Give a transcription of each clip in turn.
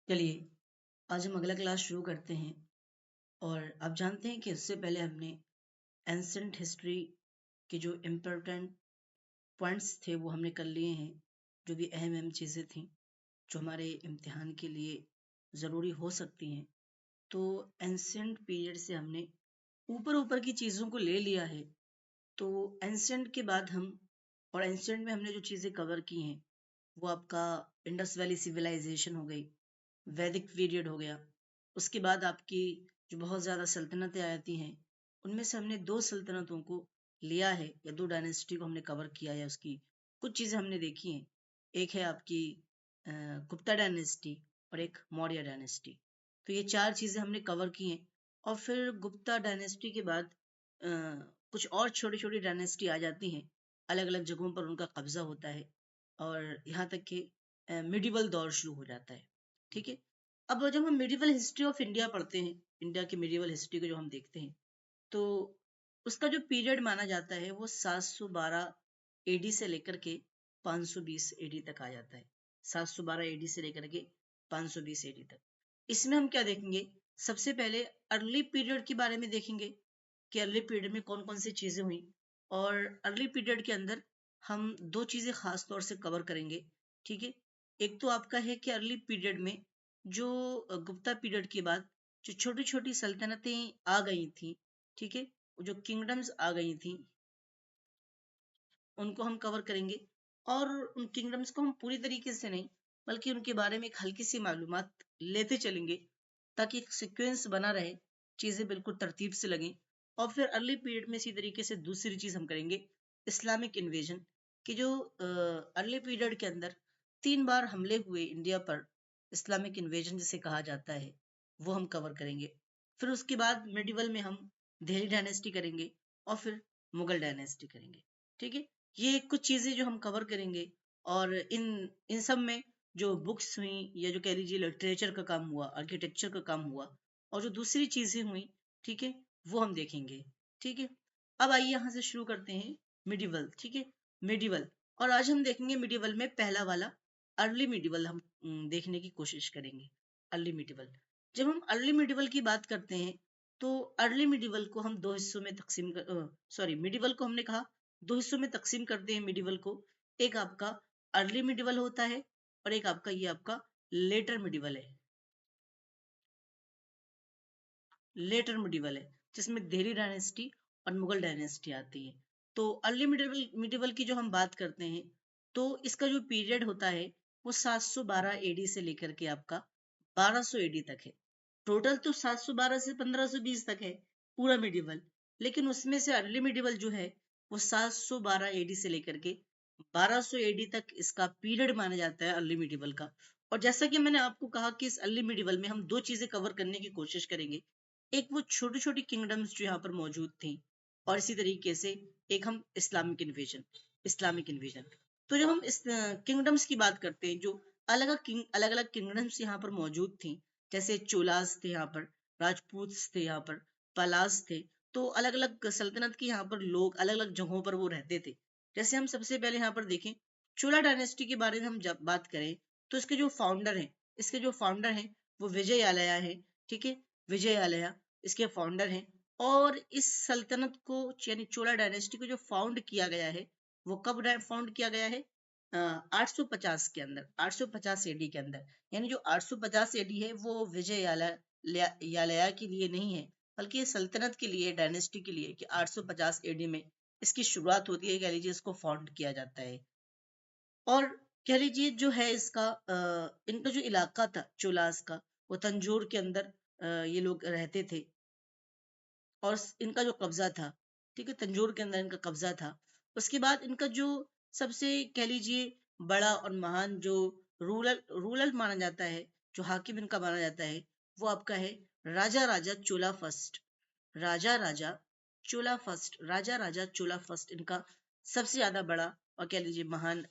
चलिए आज हम अगला क्लास शुरू करते हैं। और आप जानते हैं कि इससे पहले हमने एंसेंट हिस्ट्री के जो इम्पोर्टेंट पॉइंट्स थे वो हमने कर लिए हैं। जो भी अहम अहम चीज़ें थी जो हमारे इम्तिहान के लिए ज़रूरी हो सकती हैं, तो एंसेंट पीरियड से हमने ऊपर ऊपर की चीज़ों को ले लिया है। तो एंसेंट के बाद हम और एंसेंट में हमने जो चीज़ें कवर की हैं वो आपका इंडस वैली सिविलाइजेशन हो गई, वैदिक पीरियड हो गया। उसके बाद आपकी जो बहुत ज़्यादा सल्तनतें आती हैं, उनमें से हमने दो सल्तनतों को लिया है या दो डायनेस्टी को हमने कवर किया है। उसकी कुछ चीज़ें हमने देखी हैं। एक है आपकी गुप्ता डायनेस्टी और एक मौर्य डायनेस्टी। तो ये चार चीज़ें हमने कवर की हैं। और फिर गुप्ता डायनेस्टी के बाद कुछ और छोटी छोटी डायनेस्टी आ जाती हैं, अलग अलग जगहों पर उनका कब्जा होता है और यहाँ तक कि मिडिवल दौर शुरू हो जाता है। ठीक है। अब जब हम मिडिवल हिस्ट्री ऑफ इंडिया पढ़ते हैं, इंडिया की मिडिवल हिस्ट्री को जो हम देखते हैं, तो उसका जो पीरियड माना जाता है वो 712 एडी से लेकर के 520 एडी तक आ जाता है। 712 एडी से लेकर के 520 एडी तक। इसमें हम क्या देखेंगे? सबसे पहले अर्ली पीरियड के बारे में देखेंगे कि अर्ली पीरियड में कौन कौन सी चीजें हुई। और अर्ली पीरियड के अंदर हम दो चीजें खास तौर से कवर करेंगे। ठीक है। एक तो आपका है कि अर्ली पीरियड में जो गुप्ता पीरियड के बाद जो छोटी छोटी सल्तनतें आ गई थी, ठीक है, जो किंगडम्स आ गई थी, उनको हम कवर करेंगे। और उन किंगडम्स को हम पूरी तरीके से नहीं, बल्कि उनके बारे में एक हल्की सी मालूमात लेते चलेंगे ताकि एक सीक्वेंस बना रहे, चीज़ें बिल्कुल तरतीब से लगें। और फिर अर्ली पीरियड में इसी तरीके से दूसरी चीज़ हम करेंगे, इस्लामिक इन्वेजन, कि जो अर्ली पीरियड के अंदर 3 बार हमले हुए इंडिया पर, इस्लामिक इन्वेजन जिसे कहा जाता है, वो हम कवर करेंगे। फिर उसके बाद मिडिवल में हम दिल्ली डायनेस्टी करेंगे और फिर मुगल डायनेस्टी करेंगे। ठीक है। ये कुछ चीजें जो हम कवर करेंगे। और इन इन सब में जो बुक्स हुई या जो कह लीजिए लिटरेचर का काम हुआ, आर्किटेक्चर का काम हुआ, और जो दूसरी चीजें हुई, ठीक है, वो हम देखेंगे। ठीक है। अब आइए यहाँ से शुरू करते हैं मिडिवल। ठीक है। मिडिवल। और आज हम देखेंगे मिडिवल में पहला वाला अर्ली मिडिवल हम देखने की कोशिश करेंगे। Early medieval. जब हम अर्ली मिडिवल की बात करते हैं तो अर्ली मिडिवल को हम दो हिस्सों में तकसीम सॉरी, मिडिवल को हमने कहा दो हिस्सों में तकसीम करते हैं मिडिवल को। एक आपका अर्ली मिडिवल होता है और एक आपका ये आपका लेटर मिडिवल है। लेटर मिडिवल है जिसमें दिल्ली डायनेस्टी और मुगल डायनेस्टी आती है। तो अर्ली मिडिवल मिडिवल की जो हम बात करते हैं, तो इसका जो पीरियड होता है वो 712 एडी से लेकर के आपका 1200 एडी तक है। टोटल तो 712 से 1520 तक है पूरा मिडिवल, लेकिन उसमें से अर्ली मिडिवल जो है वो 712 एडी से लेकर के 1200 एडी तक इसका पीरियड माना जाता है अर्ली मिडिवल का। और जैसा कि मैंने आपको कहा कि इस अर्ली मिडिवल में हम दो चीजें कवर करने की कोशिश करेंगे। एक वो छोटी छोटी किंगडम्स जो यहाँ पर मौजूद थी, और इसी तरीके से एक हम इस्लामिक इन्वेजन। Islamic invasion. तो जब हम इस किंगडम्स की बात करते हैं, जो अलग अलग किंगडम्स यहाँ पर मौजूद थी, जैसे चोलास थे यहाँ पर, राजपूत थे यहाँ पर, पलास थे। तो अलग अलग सल्तनत के यहाँ पर लोग अलग अलग जगहों पर वो रहते थे। जैसे हम सबसे पहले यहाँ पर देखें, चोला डायनेस्टी के बारे में हम जब बात करें तो इसके जो फाउंडर हैं वो विजय आलया है। ठीक है। विजय आलया इसके फाउंडर हैं। और इस सल्तनत को यानी चोला डायनेस्टी को जो फाउंड किया गया है, वो कब फाउंड किया गया है? 850 के अंदर, 850 एडी के अंदर। यानी जो 850 एडी है वो विजय यालया के लिए नहीं है, बल्कि सल्तनत के लिए, डायनेस्टी के लिए, कि 850 एडी में इसकी शुरुआत होती है, कह लीजिए इसको फाउंड किया जाता है। और कह लीजिए जो है इसका इनका जो इलाका था चोलास का, वो तंजौर के अंदर ये लोग रहते थे। और इनका जो कब्जा था, ठीक है, तंजौर के अंदर इनका कब्जा था। उसके बाद इनका जो सबसे कह लीजिए बड़ा और महान जो रूलर रूलर माना जाता है, जो हाकिम इनका माना जाता है, वो आपका है राजा राजा चोला फर्स्ट। राजा राजा चोला फर्स्ट, राजा राजा चोला फर्स्ट इनका सबसे ज्यादा बड़ा और कह लीजिए महान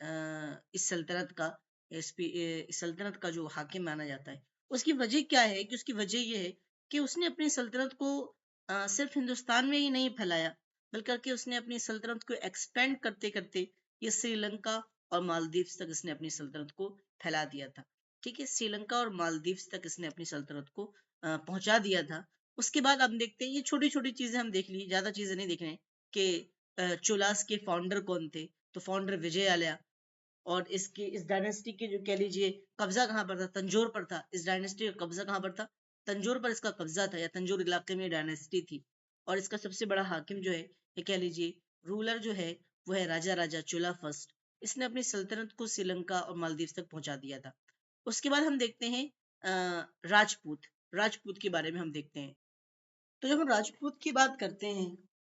इस सल्तनत का, इस सल्तनत का जो हाकिम माना जाता है। उसकी वजह क्या है? कि उसकी वजह ये है कि उसने अपनी सल्तनत को सिर्फ हिंदुस्तान में ही नहीं फैलाया, बल्कि उसने अपनी सल्तनत को एक्सपेंड करते करते ये श्रीलंका और मालदीव्स तक इसने अपनी सल्तनत को फैला दिया था। ठीक है, श्रीलंका और मालदीव तक इसने अपनी सल्तनत को पहुंचा दिया था। उसके बाद हम देखते हैं, ये छोटी छोटी चीजें हम देख ली, ज्यादा चीजें नहीं देख रहे हैं कि चोलास के फाउंडर कौन थे। तो फाउंडर विजयालया, और इसकी इस डायनेस्टी के जो कह लीजिए कब्जा कहाँ पर था, तंजौर पर था। इस डायनेस्टी का कब्जा कहाँ पर था, तंजौर पर इसका कब्जा था, या तंजौर इलाके में डायनेस्टी थी। और इसका सबसे बड़ा हाकिम जो है, ये कह लीजिए रूलर जो है, वो है राजा राजा चोला फर्स्ट। इसने अपनी सल्तनत को श्रीलंका और मालदीव तक पहुंचा दिया था। उसके बाद हम देखते हैं राजपूत। राजपूत के बारे में हम देखते हैं। तो जब हम राजपूत की बात करते हैं,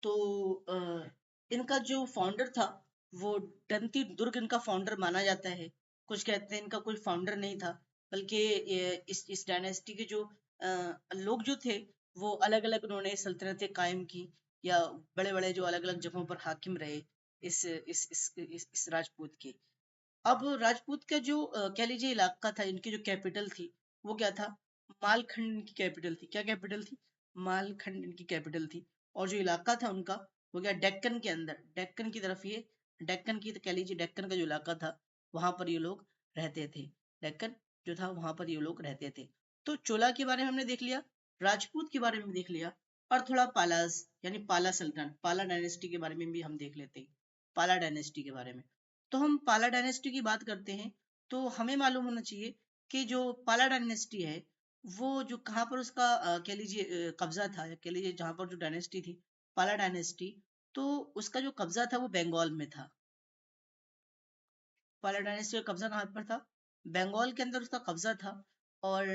तो इनका जो फाउंडर था, वो डंती दुर्ग इनका फाउंडर माना जाता है। कुछ कहते हैं इनका कोई फाउंडर नहीं था, बल्कि इस डायनेस्टी के जो लोग जो थे, वो अलग अलग उन्होंने सल्तनतें कायम की, या बड़े बड़े जो अलग अलग जगहों पर हाकिम रहे इस राजपूत के। अब राजपूत का जो कह लीजिए इलाका था, इनकी जो कैपिटल थी, वो क्या था, मालखंड इनकी कैपिटल थी। क्या कैपिटल थी, मालखंड इनकी कैपिटल थी। और जो इलाका था उनका, वो क्या, डेक्कन के अंदर, डेक्कन की तरफ, ये डेक्कन की, तो कह लीजिए डेक्कन का जो इलाका था, वहां पर ये लोग रहते थे। डेक्कन जो था, वहां पर ये लोग रहते थे। तो चोला के बारे में हमने देख लिया, राजपूत के बारे में देख लिया, और थोड़ा पालास यानी पाला सल्तनत, पाला डायनेस्टी के बारे में भी हम देख लेते हैं। पाला डायनेस्टी के बारे में, तो हम पाला डायनेस्टी की बात करते हैं, तो हमें मालूम होना चाहिए कि जो पाला डायनेस्टी है, वो जो कहाँ पर उसका कह लीजिए कब्जा था, या कह लीजिए जहाँ पर जो डायनेस्टी थी, पाला डायनेस्टी, तो उसका जो कब्जा था वो बंगाल में था। पाला डायनेस्टी का कब्जा कहाँ पर था, बंगाल के अंदर उसका कब्जा था। और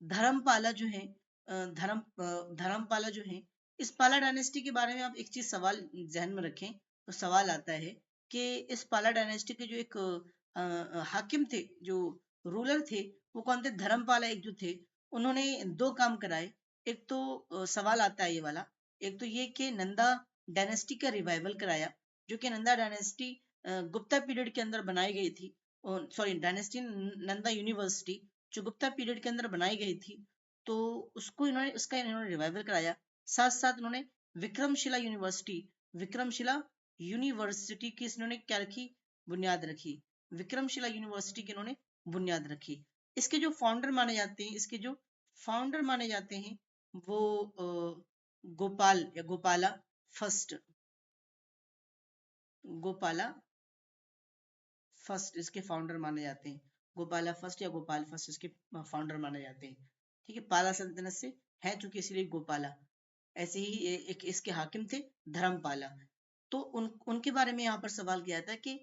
धर्मपाला जो है, धर्मपाला जो है, इस पाला डायनेस्टी के बारे में आप एक चीज सवाल जहन में रखें, तो सवाल आता है कि इस पाला डायनेस्टी के जो एक हाकिम थे, जो रूलर थे, वो कौन थे, धर्मपाला एक जो थे, उन्होंने दो काम कराए। एक तो सवाल आता है ये वाला, एक तो ये कि नंदा डायनेस्टी का रिवाइवल कराया, जो कि नंदा डायनेस्टी गुप्ता पीरियड के अंदर बनाई गई थी। सॉरी, डायनेस्टी नंदा यूनिवर्सिटी जो गुप्ता पीरियड के अंदर बनाई गई थी, तो इन्होंने रिवाइवल कराया। साथ साथ इन्होंने विक्रमशिला यूनिवर्सिटी, विक्रमशिला यूनिवर्सिटी की इन्होंने क्या रखी, बुनियाद रखी। विक्रमशिला यूनिवर्सिटी की इन्होंने बुनियाद रखी। इसके जो फाउंडर माने जाते हैं, इसके जो फाउंडर माने जाते हैं, वो गोपाल या गोपाला फर्स्ट, गोपाला फर्स्ट इसके फाउंडर माने जाते हैं। गोपाला फर्स्ट या गोपाल फर्स्ट इसके फाउंडर माने जाते हैं। ठीक है, पाला सल्तनत से है चूंकि, इसलिए गोपाला। ऐसे ही एक इसके हाकिम थे, धर्मपाला। तो उनके बारे में यहाँ पर सवाल किया था कि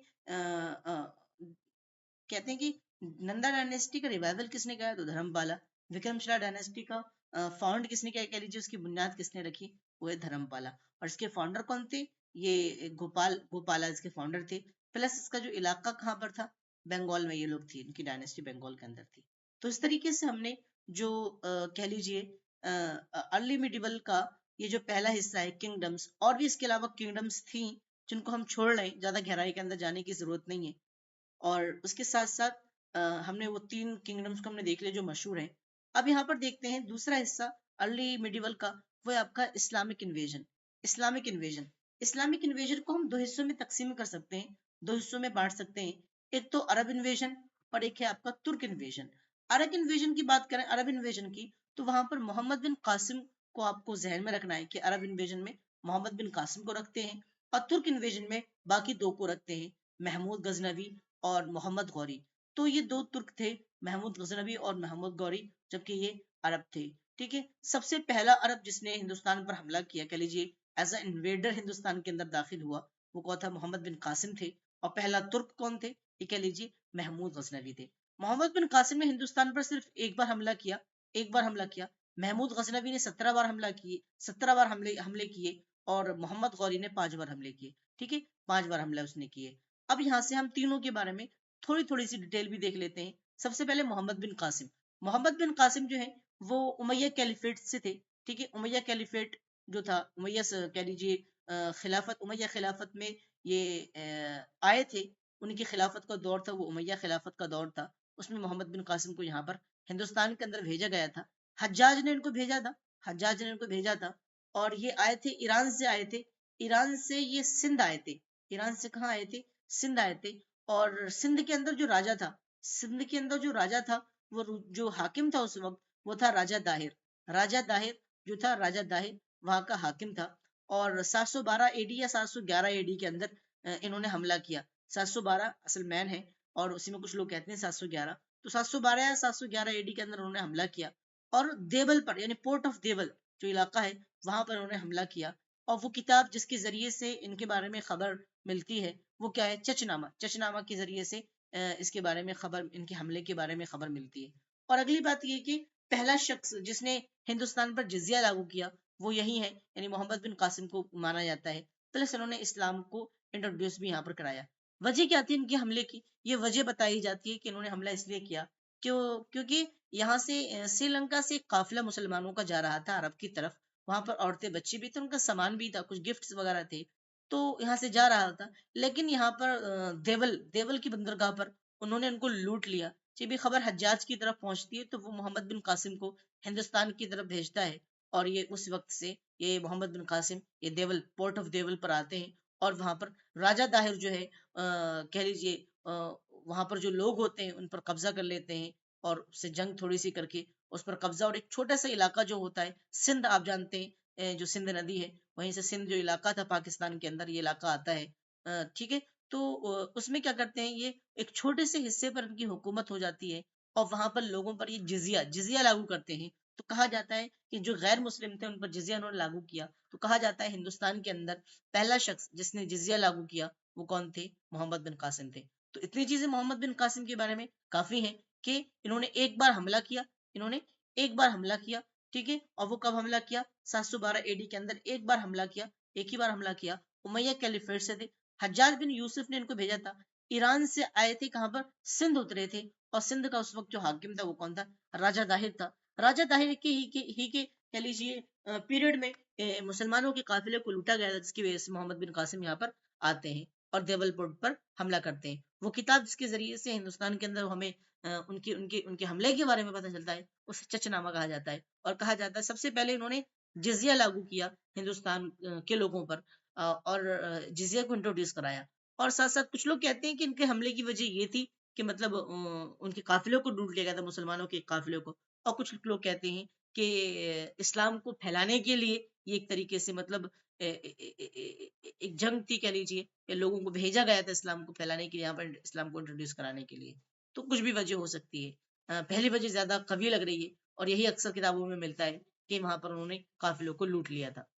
कहते हैं कि नंदा डायनेस्टी का रिवाइवल किसने किया, तो धर्मपाला। विक्रमशिला डायनेस्टी का फाउंड किसने किया, कह लीजिए उसकी बुनियाद किसने रखी, वो है धर्मपाला। और इसके फाउंडर कौन थे, ये गोपाला इसके फाउंडर थे। प्लस इसका जो इलाका कहाँ पर था, बंगाल में ये लोग थी, इनकी डायनेस्टी बंगाल के अंदर थी। तो इस तरीके से हमने जो कह लीजिए अर्ली मिडिवल का ये जो पहला हिस्सा है, किंगडम्स, और भी इसके अलावा किंगडम्स थी जिनको हम छोड़ रहे हैं, ज्यादा गहराई के अंदर जाने की जरूरत नहीं है। और उसके साथ साथ हमने वो तीन किंगडम्स को हमने देख लिया जो मशहूर हैं। अब यहाँ पर देखते हैं दूसरा हिस्सा अर्ली मिडिवल का, वो है आपका Islamic invasion. Islamic invasion, Islamic invasion को हम दो हिस्सों में तकसीम कर सकते हैं, दो हिस्सों में बांट सकते हैं। एक तो अरब इन्वेजन, और एक है आपका तुर्क इन्वेजन। अरब इन्वेजन की बात करें, अरब इन्वेजन की, तो वहां पर मोहम्मद बिन कासिम को आपको जहन में रखना है कि अरब इन्वेजन में मोहम्मद बिन कासिम को रखते हैं, और तुर्क इन्वेजन में बाकी दो को रखते हैं, महमूद गजनवी और मोहम्मद गौरी। तो ये दो तुर्क थे, महमूद गजनवी और महमूद गौरी, जबकि ये अरब थे। ठीक है, सबसे पहला अरब जिसने हिंदुस्तान पर हमला किया, कह लीजिए एज ए इन्वेडर हिंदुस्तान के अंदर दाखिल हुआ, वो कौन था, मोहम्मद बिन कासिम थे। और पहला तुर्क कौन थे, ये कह लीजिए महमूद गजनवी थे। मोहम्मद बिन कासिम ने हिंदुस्तान पर सिर्फ एक बार हमला किया, एक बार हमला किया। महमूद गजनवी ने 17 बार हमला किए, 17 बार हमले हमले किए। और मोहम्मद गौरी ने 5 बार हमले किए। ठीक है, 5 बार हमला उसने किए। अब यहाँ से हम तीनों के बारे में थोड़ी थोड़ी सी डिटेल भी देख लेते हैं। सबसे पहले मोहम्मद बिन कासिम। मोहम्मद बिन कासिम जो है, वो उमैया कैलिफेट से थे। ठीक है, उमैया कैलिफेट जो था, उमैया कह लीजिए खिलाफत, उमैया खिलाफत में ये आए थे। उनकी खिलाफत का दौर था, वो उमैया खिलाफत का दौर था। उसमें मोहम्मद बिन कासिम को यहाँ पर हिंदुस्तान के अंदर भेजा गया था। हज्जाज ने इनको भेजा था, हज्जाज ने इनको भेजा था। और ये आए थे, ईरान से आए थे। ईरान से ये सिंध आए थे। ईरान से कहाँ आए थे, सिंध आए थे। और सिंध के अंदर जो राजा था, सिंध के अंदर जो राजा था, वो जो हाकिम था उस वक्त, वो था राजा दाहिर। राजा दाहिर जो था, राजा दाहिर वहां का हाकिम था। और 712 एडी या 711 एडी के अंदर इन्होंने हमला किया। 712 असल मैन है, और उसी में कुछ लोग कहते हैं 711। तो 712 या 711 एडी के अंदर उन्होंने हमला किया, और देवल पर, यानी पोर्ट ऑफ देवल जो इलाका है, वहां पर उन्होंने हमला किया। और वो किताब जिसके जरिए से इनके बारे में खबर मिलती है, वो क्या है? चचनामा। चचनामा के जरिए से इसके बारे में खबर, इनके हमले के बारे में खबर मिलती है। और अगली बात ये कि पहला शख्स जिसने हिंदुस्तान पर जिजिया लागू किया, वो यही है, यानी मोहम्मद बिन कासिम को माना जाता है। प्लस इन्होंने इस्लाम को इंट्रोड्यूस भी यहाँ पर कराया। वजह क्या थी इनके हमले की? ये वजह बताई जाती है कि इन्होंने हमला इसलिए किया क्योंकि यहाँ से श्रीलंका से एक काफिला मुसलमानों का जा रहा था अरब की तरफ। वहां पर औरतें बच्चे भी थे, उनका सामान भी था, कुछ गिफ्ट्स वगैरह थे। तो यहाँ से जा रहा था, लेकिन यहाँ पर देवल देवल की बंदरगाह पर उन्होंने उनको लूट लिया। जब ये खबर हज्जाज की तरफ पहुंचती है, तो वो मोहम्मद बिन कासिम को हिंदुस्तान की तरफ भेजता है। और ये उस वक्त से ये मोहम्मद बिन कासिम ये देवल, पोर्ट ऑफ देवल पर आते हैं। और वहां पर राजा दाहिर जो है, कह लीजिए, वहां पर जो लोग होते हैं उन पर कब्जा कर लेते हैं, और उससे जंग थोड़ी सी करके उस पर कब्जा। और एक छोटा सा इलाका जो होता है सिंध, आप जानते हैं, जो सिंध नदी है, वहीं से सिंध जो इलाका था पाकिस्तान के अंदर, ये इलाका आता है। ठीक है। तो उसमें क्या करते हैं, ये एक छोटे से हिस्से पर इनकी हुकूमत हो जाती है, और वहां पर लोगों पर ये जिजिया जिजिया लागू करते हैं। तो कहा जाता है कि जो गैर मुस्लिम थे उन पर जिजिया उन्होंने लागू किया। तो कहा जाता है हिंदुस्तान के अंदर पहला शख्स जिसने जिजिया लागू किया, वो कौन थे? मोहम्मद बिन कासिम थे। तो इतनी चीजें मोहम्मद बिन कासिम के बारे में काफी हैं कि इन्होंने एक बार हमला किया। इन्होंने एक बार हमला किया, ठीक है। और वो कब हमला किया? 712 एडी के अंदर एक बार हमला किया, एक ही बार हमला किया। उमैया कैलिफेट से थे। हज्जाज बिन यूसुफ ने इनको भेजा था। ईरान से आए थे, कहां पर? सिंध उतरे थे। और सिंध का उस वक्त जो हाकिम था वो कौन था? राजा दाहिर था। राजा दाहिर के कह लीजिए पीरियड में मुसलमानों के काफिले को लूटा गया था, जिसकी वजह से मोहम्मद बिन कासिम यहाँ पर आते हैं और देवलपुर पर हमला करते हैं। वो किताब जिसके जरिए से हिंदुस्तान के अंदर हमें उनके उनके उनके हमले के बारे में पता चलता है, उसे चचनामा कहा जाता है। और कहा जाता है सबसे पहले इन्होंने जिजिया लागू किया हिंदुस्तान के लोगों पर, और जिजिया को इंट्रोड्यूस कराया। और साथ साथ कुछ लोग कहते हैं कि इनके हमले की वजह ये थी कि मतलब उनके काफिलों को लूट लिया गया था, मुसलमानों के काफिलों को। और कुछ लोग कहते हैं कि इस्लाम को फैलाने के लिए ये एक तरीके से मतलब एक जंग थी, कह लीजिए, या लोगों को भेजा गया था इस्लाम को फैलाने के लिए, यहाँ पर इस्लाम को इंट्रोड्यूस कराने के लिए। तो कुछ भी वजह हो सकती है। पहली वजह ज्यादा कवी लग रही है, और यही अक्सर किताबों में मिलता है कि वहां पर उन्होंने काफिलों को लूट लिया था।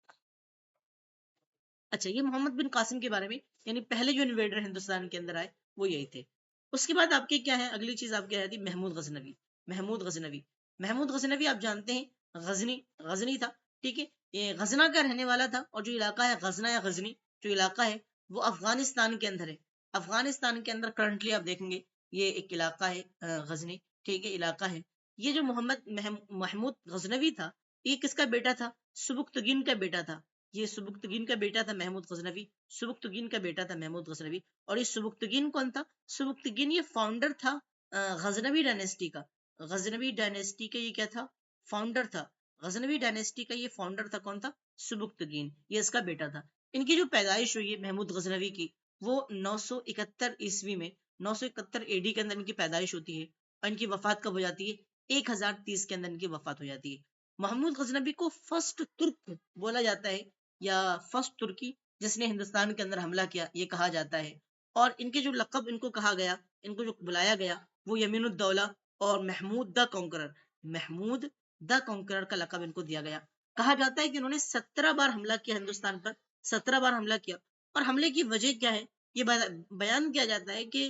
अच्छा, ये मोहम्मद बिन कासिम के बारे में, यानी पहले जो इन्वेडर हिंदुस्तान के अंदर आए वो यही थे। उसके बाद आपके क्या है, अगली चीज आपकी आ जाती है महमूद गजनवी। महमूद गजनवी, महमूद गजनवी आप जानते हैं गजनी, गजनी था, ठीक है। ये गजना का रहने वाला था, और जो इलाका है गजना या गजनी जो इलाका है, वो अफगानिस्तान के अंदर है। अफगानिस्तान के अंदर करंटली आप देखेंगे ये एक इलाका है गजनी, ठीक है, इलाका है। ये जो महमूद गजनवी था, ये किसका बेटा था? सुबुक्तगिन का बेटा था। ये सुबुक्तगिन का बेटा था महमूद गजनवी। सुबुक्तगिन का बेटा था महमूद गजनवी। और ये सुबुक्तगिन कौन था? सुबुक्तगिन ये फाउंडर था गजनवी डायनेस्टी का। गजनवी डायनेस्टी का ये क्या था? फाउंडर था। गजनवी डायनेस्टी का ये फाउंडर था, कौन था? सुबुक्तगिन, ये इसका बेटा था। इनकी जो पैदाइश हुई है महमूद गजनवी की, वो 971 ईस्वी में, 971 एडी के अंदर इनकी पैदाइश होती है। और इनकी वफात कब हो जाती है? 1030 के अंदर इनकी वफात हो जाती है। महमूद गजनबी को फर्स्ट तुर्क बोला जाता है, या फर्स्ट तुर्की जिसने हिंदुस्तान के अंदर हमला किया, ये कहा जाता है। और इनके जो लकब इनको कहा गया, इनको जो बुलाया गया, वो यमीनुद्दौला और Mahmud the Conqueror, Mahmud the Conqueror का लकब इनको दिया गया। कहा जाता है कि इन्होंने 17 बार हमला किया हिंदुस्तान पर, 17 बार हमला किया। और हमले की वजह क्या है, ये बयान किया जाता है कि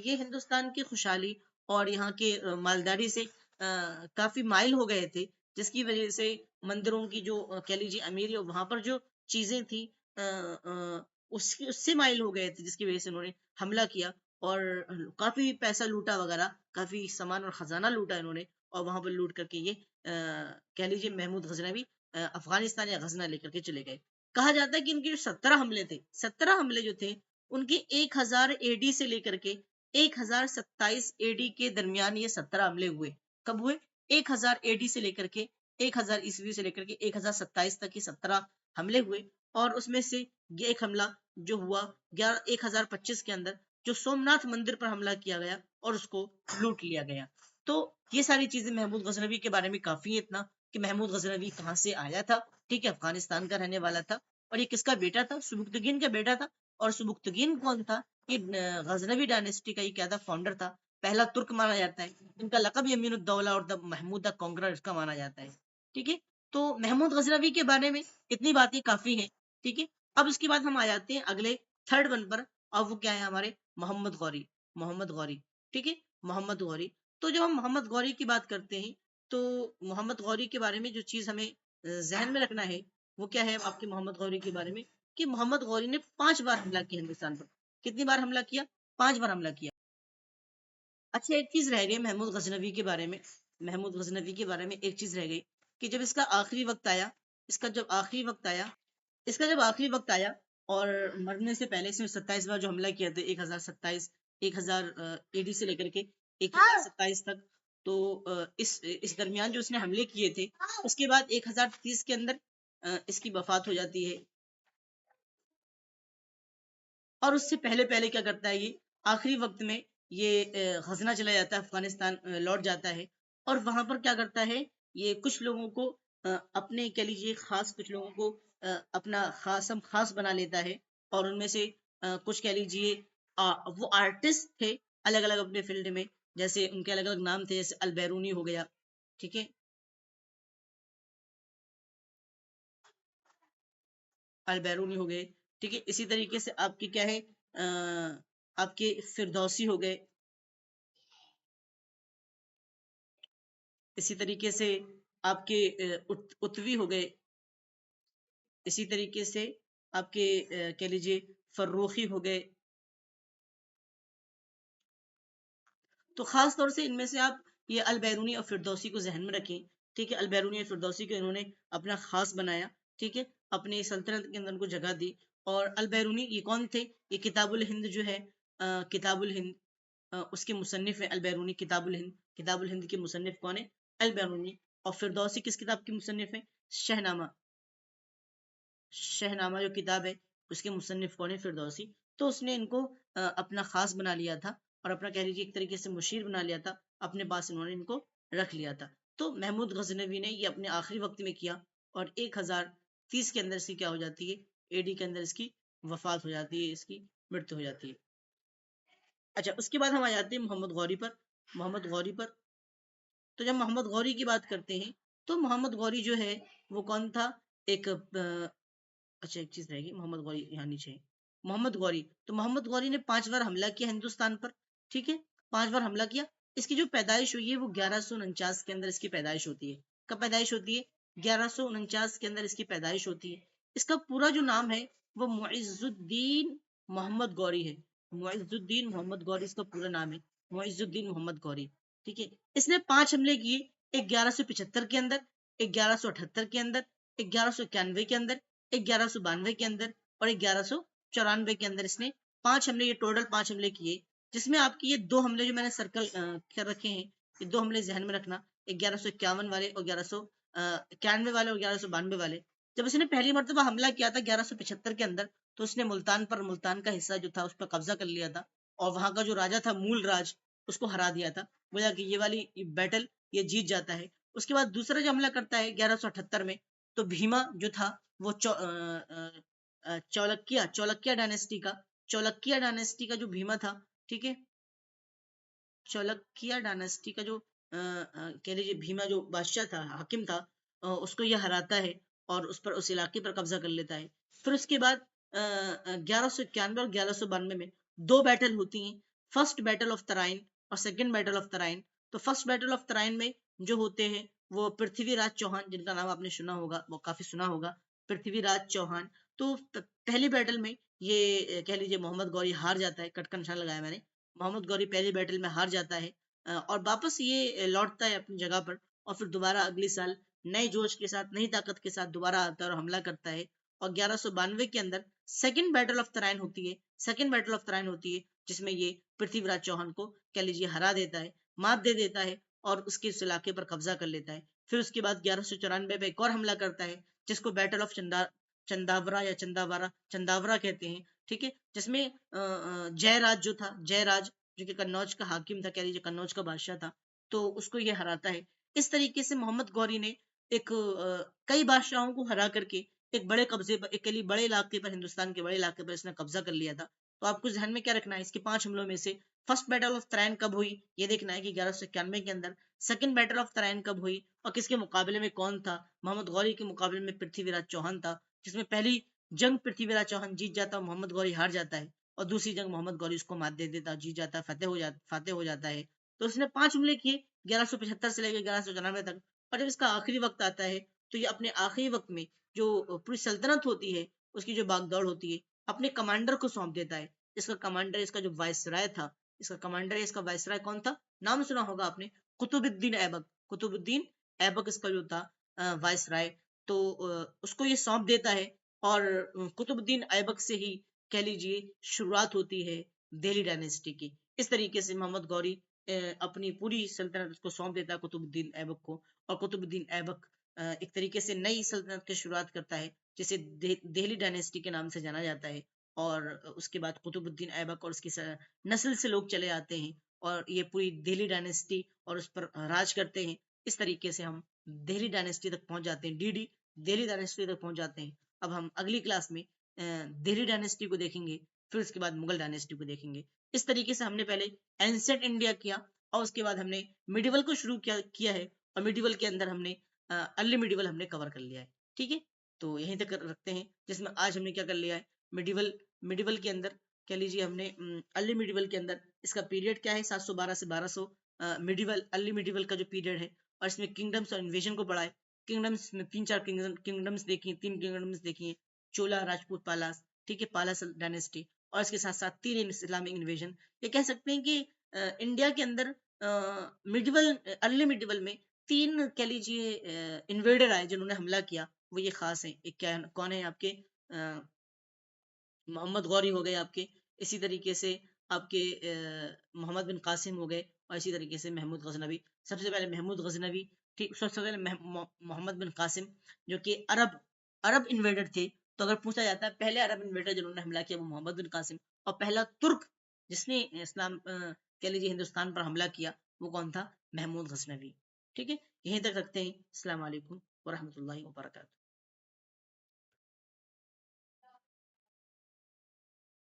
ये हिंदुस्तान की खुशहाली और यहाँ के मालदारी से काफी माइल हो गए थे, जिसकी वजह से मंदिरों की जो कह लीजिए अमीरी, और वहां पर जो चीजें थी उसकी उससे माइल हो गए थे, जिसकी वजह से उन्होंने हमला किया। और काफी पैसा लूटा वगैरह, काफी सामान और खजाना लूटा इन्होंने। और वहां पर लूट करके ये कह लीजिए महमूद गजनवी अफगानिस्तान या गजना लेकर के चले गए। कहा जाता है कि इनके जो 17 हमले थे, 17 हमले जो थे, उनके 1000 एडी से लेकर के 1027 एडी के दरमियान ये 17 हमले हुए। कब हुए? 1000 एडी से लेकर के 1000 ईस्वी से लेकर के 1027 तक ये 17 हमले हुए। और उसमें से ये एक हमला जो हुआ 1025 के अंदर, जो सोमनाथ मंदिर पर हमला किया गया और उसको लूट लिया गया। तो ये सारी चीजें महमूद गजनवी के बारे में काफी है, इतना कि महमूद गजनवी कहाँ से आया था, ठीक है, अफगानिस्तान का रहने वाला था, और ये किसका बेटा था, सुबुक्तगीन का बेटा था। और सुबुक्तगीन कौन था, ये गजनवी डायनेस्टी का ये क्या था, फाउंडर था, पहला तुर्क माना जाता है। इनका लकब यमीनुद्दौला और द महमूद द कॉन्करर इसका माना जाता है, ठीक है। तो महमूद गजनवी के बारे में इतनी बातें काफी है, ठीक है। अब उसके बाद हम आ जाते हैं अगले थर्ड वन पर, और वो क्या है हमारे मोहम्मद गौरी। मोहम्मद गौरी, ठीक है, मोहम्मद गौरी। तो जब हम मोहम्मद गौरी की बात करते हैं तो मोहम्मद गौरी के बारे में जो चीज हमें जहन में रखना है वो क्या है आपके मोहम्मद गौरी के बारे में, कि मोहम्मद गौरी ने 5 बार हमला किया हिंदुस्तान पर। कितनी बार हमला किया, 5 बार हमला किया। अच्छा, एक चीज रह गई महमूद गजनवी के बारे में, महमूद गजनवी के बारे में एक चीज रह गई कि जब इसका आखिरी वक्त आया, इसका जब आखिरी वक्त आया, इसका जब आखिरी वक्त आया और मरने से पहले इसने 27 बार जो हमला किया था, 1027, 1000 एडी से लेकर के 1027 तक, तो इस दरमियान जो उसने हमले किए थे, उसके बाद 1030 के अंदर इसकी वफात हो जाती है। और उससे पहले पहले क्या करता है, ये आखिरी वक्त में ये खजना चला जाता है, अफगानिस्तान लौट जाता है। और वहां पर क्या करता है, ये कुछ लोगों को अपने कह लीजिए खास, कुछ लोगों को अपना खासम खास बना लेता है। और उनमें से कुछ कह लीजिए वो आर्टिस्ट थे अलग अलग अपने फील्ड में, जैसे उनके अलग अलग नाम थे, जैसे अलबैरूनी हो गया, ठीक है, अलबैरूनी हो गए, ठीक है। इसी तरीके से आपके क्या है, आपके फिरदौसी हो गए, इसी तरीके से आपके उत्वी हो गए, इसी तरीके से आपके कह लीजिए फर्रुखी हो गए। तो खास तौर से इनमें से आप ये अल बैरूनी और फिरदौसी को जहन में रखें, ठीक है। अल बैरूनी और फिरदौसी को इन्होंने अपना खास बनाया, ठीक है, अपनी सल्तनत के अंदर उनको जगह दी। और अल बैरूनी ये कौन थे, ये किताबुल हिंद जो है, किताबुल हिंद, उसके मुसन्निफ है अल बैरूनी। किताबुल हिंद, किताबुल हिंद के मुसन्निफ कौन है, अल बैरूनी। और फिरदौसी किस किताब की मुसन्निफ है, शहनामा। शहनामा जो किताब है उसके मुसन्निफ कौन है, फिरदौसी। तो उसने इनको अपना खास बना लिया था और अपना कह लीजिए एक तरीके से मुशीर बना लिया था, अपने पास इन्होंने इनको रख लिया था। तो महमूद गजनवी ने ये अपने आखिरी वक्त में किया और 1030 के अंदर इसकी क्या हो जाती है, एडी के अंदर इसकी वफात हो जाती है, इसकी मृत्यु हो जाती है। अच्छा, उसके बाद हम आ जाते हैं मोहम्मद गौरी पर। मोहम्मद गौरी पर, तो जब मोहम्मद गौरी की बात करते हैं तो मोहम्मद गौरी जो है वो कौन था, एक अच्छा एक चीज रहेगी, मोहम्मद गौरी यहाँ नीचे है। मोहम्मद गौरी, तो मोहम्मद गौरी ने 5 बार हमला किया हिंदुस्तान पर, ठीक है, 5 बार हमला किया। इसकी जो पैदाइश हुई है वो 1149 के अंदर इसकी पैदाइश होती है। कब पैदाइश होती है, 1149 के अंदर इसकी पैदाइश होती है। इसका पूरा जो नाम है वो मुइजुद्दीन मोहम्मद गौरी है। मुइजुद्दीन मोहम्मद गौरी इसका पूरा नाम है, मुइजुद्दीन मोहम्मद गौरी, ठीक है। इसने 5 हमले किए, 1175 के अंदर, 1178 के अंदर, 1191 के अंदर, 1192 के अंदर और 1194 के अंदर इसने 5 हमले, ये टोटल 5 हमले किए। जिसमें आपकी ये 2 हमले जो मैंने सर्कल कर रखे हैं, ये 2 हमले जहन में रखना, 1151 वाले और 1191 वाले और 1192 वाले। जब इसने पहली मरतबा हमला किया था 1175 के अंदर, तो उसने मुल्तान पर, मुल्तान का हिस्सा जो था उस पर कब्जा कर लिया था और वहां का जो राजा था मूल राज, उसको हरा दिया था। बोला कि ये वाली बैटल ये जीत जाता है। उसके बाद दूसरा जो हमला करता है 1178 में, तो भीमा जो था वो चौलक्किया चौलक्किया डायनेस्टी का, चौलक्किया डायनेस्टी का जो भीमा था, ठीक है, चौलक्किया डायनेस्टी का जो कह लीजिए भीमा जो बादशाह था, हाकिम था, उसको यह हराता है और उस पर, उस इलाके पर कब्जा कर लेता है। फिर उसके बाद 1191 और 1192 में 2 बैटल होती हैं, फर्स्ट बैटल ऑफ तराइन और सेकंड बैटल ऑफ तराइन। तो फर्स्ट बैटल ऑफ तराइन में जो होते हैं वो पृथ्वीराज चौहान, जिनका नाम आपने सुना होगा, वो काफी सुना होगा, पृथ्वीराज चौहान। तो पहली बैटल में ये कह लीजिए मोहम्मद गौरी हार जाता है, कट का निशान लगाया मैंने, मोहम्मद गौरी पहली बैटल में हार जाता है और वापस ये लौटता है अपनी जगह पर और फिर दोबारा अगले साल नए जोश के साथ, नई ताकत के साथ दोबारा आता है और हमला करता है। और 1192 के अंदर सेकंड बैटल ऑफ तराइन होती है, सेकंड बैटल ऑफ तराइन होती है, जिसमें ये पृथ्वीराज चौहान को कह लीजिए हरा देता है, मात दे देता है और उसके उस इलाके पर कब्जा कर लेता है। फिर उसके बाद 1194 में एक और हमला करता है, जिसको बैटल ऑफ चंदावरा या चंदावरा, चंदावरा कहते हैं, ठीक है, जिसमें जयराज जो था, जयराज जो कि कन्नौज का हाकिम था, कह लीजिए कन्नौज का बादशाह था, तो उसको ये हराता है। इस तरीके से मोहम्मद गौरी ने एक कई बादशाहों को हरा करके एक बड़े कब्जे पर, एक कह लीजिए बड़े इलाके पर, हिंदुस्तान के बड़े इलाके पर इसने कब्जा कर लिया था। तो आपको ध्यान में क्या रखना है, इसके 5 हमलों में से फर्स्ट बैटल ऑफ तराइन कब हुई, ये देखना है कि 1191 के अंदर। सेकंड बैटल ऑफ तराइन कब हुई और किसके मुकाबले में कौन था, मोहम्मद गौरी के मुकाबले में पृथ्वीराज चौहान था, जिसमें पहली जंग पृथ्वीराज चौहान जीत जाता है, मोहम्मद गौरी हार जाता है, और दूसरी जंग मोहम्मद गौरी उसको मात दे देता, जीत जाता है, फतेह हो जाता है। तो उसने 5 हमले किए 1175 से लेकर 1194 तक। और जब इसका आखिरी वक्त आता है, तो ये अपने आखिरी वक्त में जो पूरी सल्तनत होती है, उसकी जो बागदौड़ होती है, अपने कमांडर को सौंप देता है। इसका कमांडर, इसका जो वायसराय था, इसका कमांडर, इसका वायसराय कौन था, नाम सुना होगा आपने, कुतुबुद्दीन ऐबक। कुतुबुद्दीन ऐबक इसका जो था वायसराय। तो उसको ये सौंप देता है, और कुतुबुद्दीन ऐबक से ही कह लीजिए शुरुआत होती है दिल्ली डायनेस्टी की। इस तरीके से मोहम्मद गौरी अपनी पूरी सल्तनत को सौंप देता है कुतुबुद्दीन ऐबक को, और कुतुबुद्दीन ऐबक एक तरीके से नई सल्तनत की शुरुआत करता है, जिसे दिल्ली डायनेस्टी के नाम से जाना जाता है। और उसके बाद कुतुबुद्दीन ऐबक और उसकी नस्ल से लोग चले आते हैं, और ये पूरी दिल्ली डायनेस्टी और उस पर राज करते हैं। इस तरीके से हम दिल्ली डायनेस्टी तक पहुंच जाते हैं, डीडी दिल्ली डायनेस्टी तक पहुंच जाते हैं। अब हम अगली क्लास में दिल्ली डायनेस्टी को देखेंगे, फिर उसके बाद मुगल डायनेस्टी को देखेंगे। इस तरीके से हमने पहले एंसेंट इंडिया किया, और उसके बाद हमने मिडिवल को शुरू किया है, और मिडिवल के अंदर हमने अर्ली मिडिवल हमने कवर कर लिया है। ठीक है, तो यहीं तक रखते हैं, जिसमें आज हमने क्या कर लिया है, मिडिवल मिडिवल के अंदर कह लीजिए हमने अर्ली मिडिवल के अंदर इसका पीरियड क्या है, 712 से 1200 मिडिवल, अर्ली मिडिवल का जो पीरियड है, और इसमें किंगडम्स और इन्वेजन को पढ़ा है। किंगडम्स में 3-4 किंगडम्स देखी, 3 किंगडम्स देखी हैं, चोला, राजपूत, पालास। ठीक है, पालास डायनेस्टी, और इसके साथ साथ 3 इस्लामिक इन्वेजन। ये कह सकते हैं कि इंडिया के अंदर मिडिवल, अर्ली मिडिवल में 3 कह लीजिए इन्वेडर आए जिन्होंने हमला किया, वो ये खास है। एक क्या कौन है आपके, मोहम्मद गौरी हो गए आपके, इसी तरीके से आपके मोहम्मद बिन कासिम हो गए, और इसी तरीके से महमूद गजनवी। सबसे पहले महमूद गजनवी, ठीक, सबसे पहले मोहम्मद बिन कासिम, जो कि अरब अरब इन्वेडर थे। तो अगर पूछा जाता है पहले अरब इन्वेडर जिन्होंने हमला किया, वो मोहम्मद बिन कासिम, और पहला तुर्क जिसने इस्लाम कह लीजिए हिंदुस्तान पर हमला किया, वो कौन था, महमूद गजनवी। ठीक है, यहीं तक रखते हैं। अस्सलाम वालेकुम वरहमतुल्लाहि वबरकातुहू।